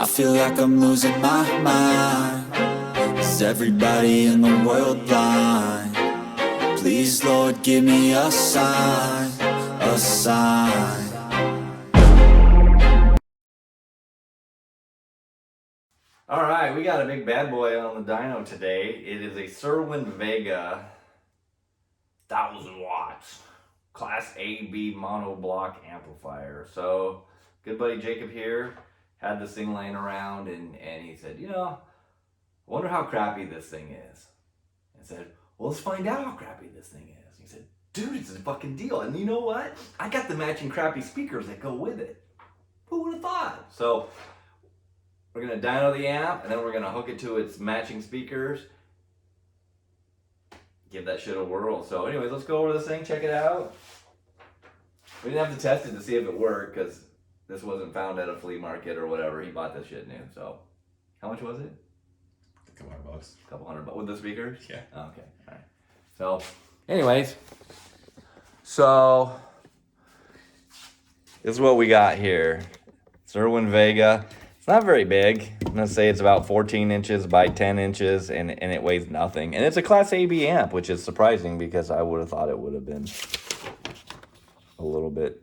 I feel like I'm losing my mind. Is everybody in the world blind? Please, Lord, give me a sign, a sign. Alright, we got a big bad boy on the dyno today. It is a Cerwin Vega 1000 watts Class A/B mono block amplifier. So, good buddy Jacob here had this thing laying around and he said, you know, I wonder how crappy this thing is. I said, well, let's find out how crappy this thing is. He said, dude, it's a fucking deal. And you know what? I got the matching crappy speakers that go with it. Who would have thought? So, we're going to dyno the amp, and then we're going to hook it to its matching speakers. Give that shit a whirl. So anyways, let's go over this thing, check it out. We didn't have to test it to see if it worked, because this wasn't found at a flea market or whatever. He bought this shit new. So how much was it? A couple $100. A couple $100 with the speakers? Yeah. Okay, all right. So anyways, so this is what we got here. Cerwin Vega. It's not very big. I'm going to say it's about 14 inches by 10 inches, and it weighs nothing. And it's a Class A/B amp, which is surprising because I would have thought it would have been a little bit...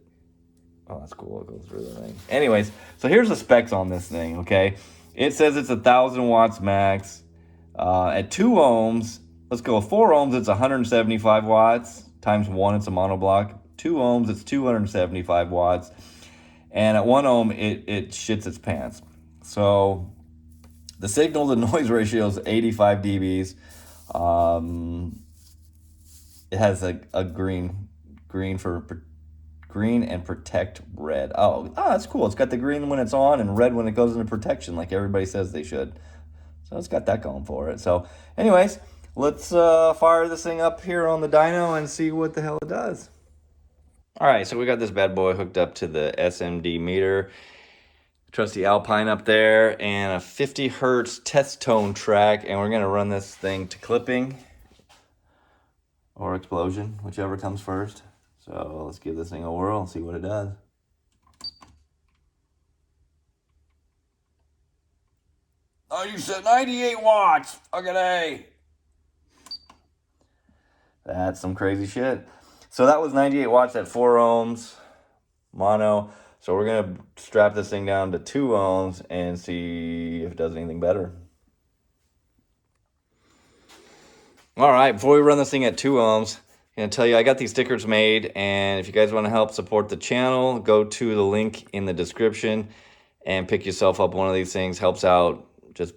Oh, that's cool. It goes through the thing. Anyways, so here's the specs on this thing, okay? It says it's 1,000 watts max. At 2 ohms, let's go 4 ohms, it's 175 watts. Times 1, it's a monoblock. 2 ohms, it's 275 watts. And at 1 ohm, it shits its pants. So the signal to noise ratio is 85 dBs. It has a green and protect red. Oh, that's cool. It's got the green when it's on and red when it goes into protection, like everybody says they should. So it's got that going for it. So anyways, let's fire this thing up here on the dyno and see what the hell it does. All right, so we got this bad boy hooked up to the SMD meter. Trusty Alpine up there, and a 50 hertz test tone track, and we're gonna run this thing to clipping or explosion, whichever comes first. So let's give this thing a whirl and see what it does. Oh, you said 98 watts. Okay. That's some crazy shit. So that was 98 watts at 4 ohms mono. So we're going to strap this thing down to 2 ohms and see if it does anything better. All right, before we run this thing at 2 ohms, I'm going to tell you I got these stickers made, and if you guys want to help support the channel, go to the link in the description and pick yourself up one of these things. Helps out just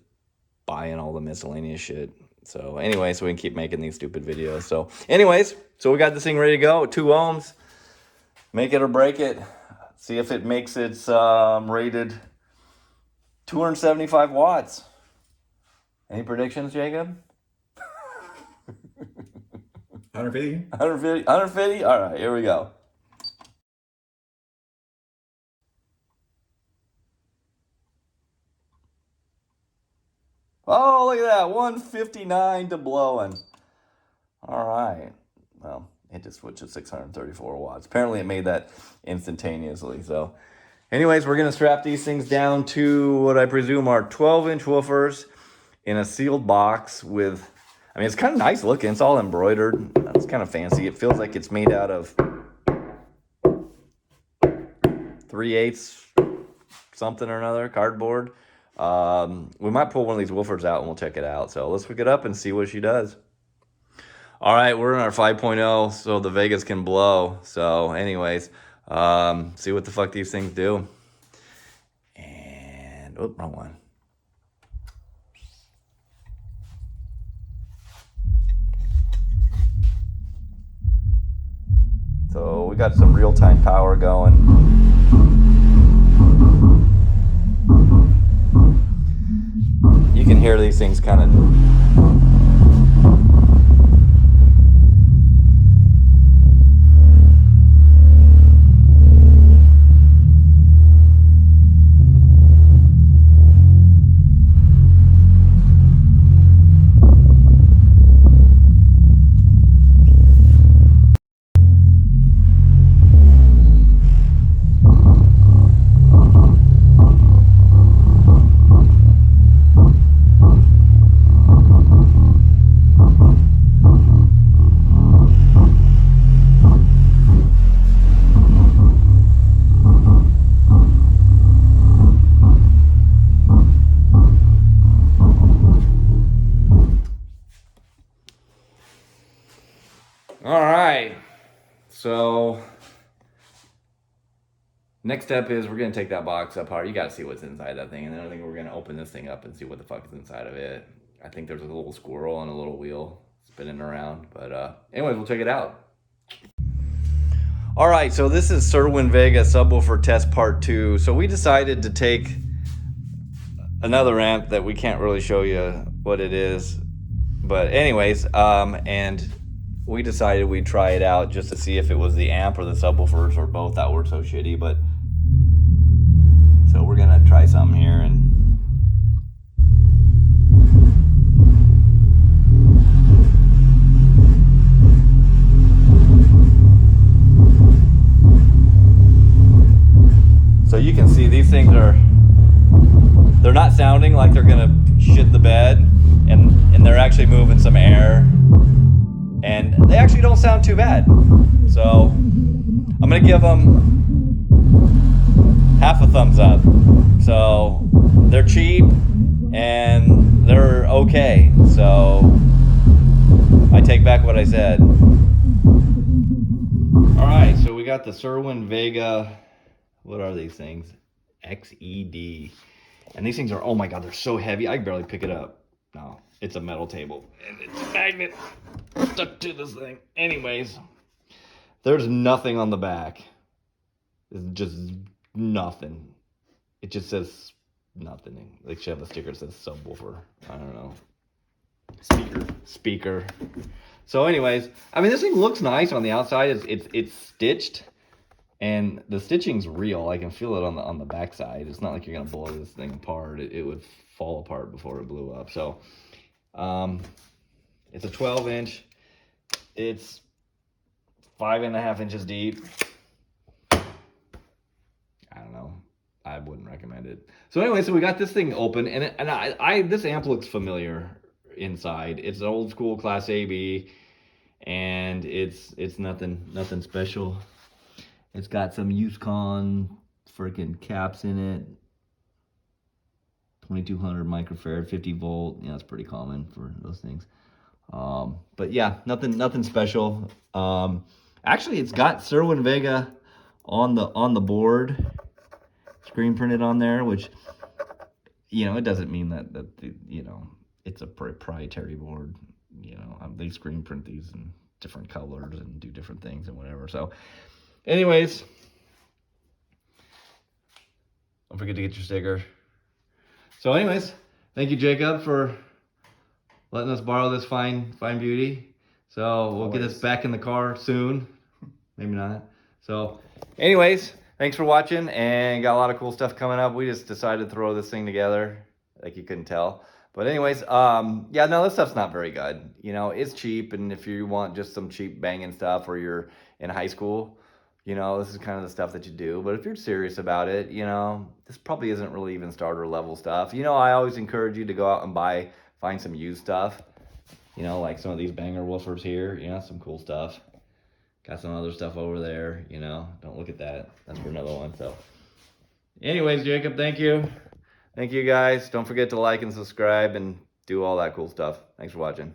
buying all the miscellaneous shit. So anyway, so we can keep making these stupid videos. So anyways, so we got this thing ready to go, 2 ohms. Make it or break it. See if it makes its rated 275 watts. Any predictions, Jacob? 150? 150? 150? All right, here we go. Oh, look at that, 159 to blowing. All right, well, it just switched to 634 watts. Apparently it made that instantaneously. So anyways, we're going to strap these things down to what I presume are 12-inch woofers in a sealed box with, I mean, it's kind of nice looking. It's all embroidered. It's kind of fancy. It feels like it's made out of 3/8 something or another, cardboard. We might pull one of these woofers out and we'll check it out. So let's hook it up and see what she does. All right, we're in our 5.0, so the Vegas can blow. So anyways, see what the fuck these things do. And, oh, wrong one. So we got some real-time power going. You can hear these things kind of... next step is we're gonna take that box apart. You gotta see what's inside that thing, and then I think we're gonna open this thing up and see what the fuck is inside of it. I think there's a little squirrel and a little wheel spinning around, but anyways, we'll check it out. All right, so this is CerwinVega subwoofer test part 2. So we decided to take another amp that we can't really show you what it is, but anyways, and we decided we'd try it out just to see if it was the amp or the subwoofers or both that were so shitty. But so we're gonna try something here, and so you can see these things they're not sounding like they're gonna shit the bed, and they're actually moving some air. And they actually don't sound too bad. So I'm gonna give them half a thumbs up. So they're cheap and they're okay. So I take back what I said. All right, so we got the Cerwin Vega, what are these things? XED. And these things are, oh my God, they're so heavy. I can barely pick it up. No, it's a metal table and it's a magnet stuck to this thing. Anyways, there's nothing on the back. It's just nothing. It just says nothing. They should have a sticker that says subwoofer. I don't know. Speaker. So anyways, I mean, this thing looks nice on the outside. It's stitched, and the stitching's real. I can feel it on the back side. It's not like you're gonna blow this thing apart. It would fall apart before it blew up. So it's a 12-inch. It's 5.5 inches deep. I don't know. I wouldn't recommend it. So anyway, so we got this thing open, and I this amp looks familiar inside. It's an old school Class AB, and it's nothing special. It's got some USCon freaking caps in it. 2200 microfarad, 50 volt. Yeah, that's pretty common for those things. But yeah, nothing special. Actually, it's got CerwinVega on the board, screen printed on there, which, you know, it doesn't mean that you know, it's a proprietary board. You know, they screen print these in different colors and do different things and whatever. So anyways, don't forget to get your sticker. So anyways, thank you, Jacob, for letting us borrow this fine beauty. So we'll get this back in the car soon. Maybe not. So anyways, thanks for watching, and got a lot of cool stuff coming up. We just decided to throw this thing together, like you couldn't tell. But anyways, yeah, no, this stuff's not very good. You know, it's cheap, and if you want just some cheap banging stuff, or you're in high school, you know, this is kind of the stuff that you do. But if you're serious about it, you know, this probably isn't really even starter level stuff. You know, I always encourage you to go out and find some used stuff. You know, like some of these banger woofers here, you know, some cool stuff. Got some other stuff over there, you know. Don't look at that. That's for another one. So anyways, Jacob, thank you. Thank you, guys. Don't forget to like and subscribe and do all that cool stuff. Thanks for watching.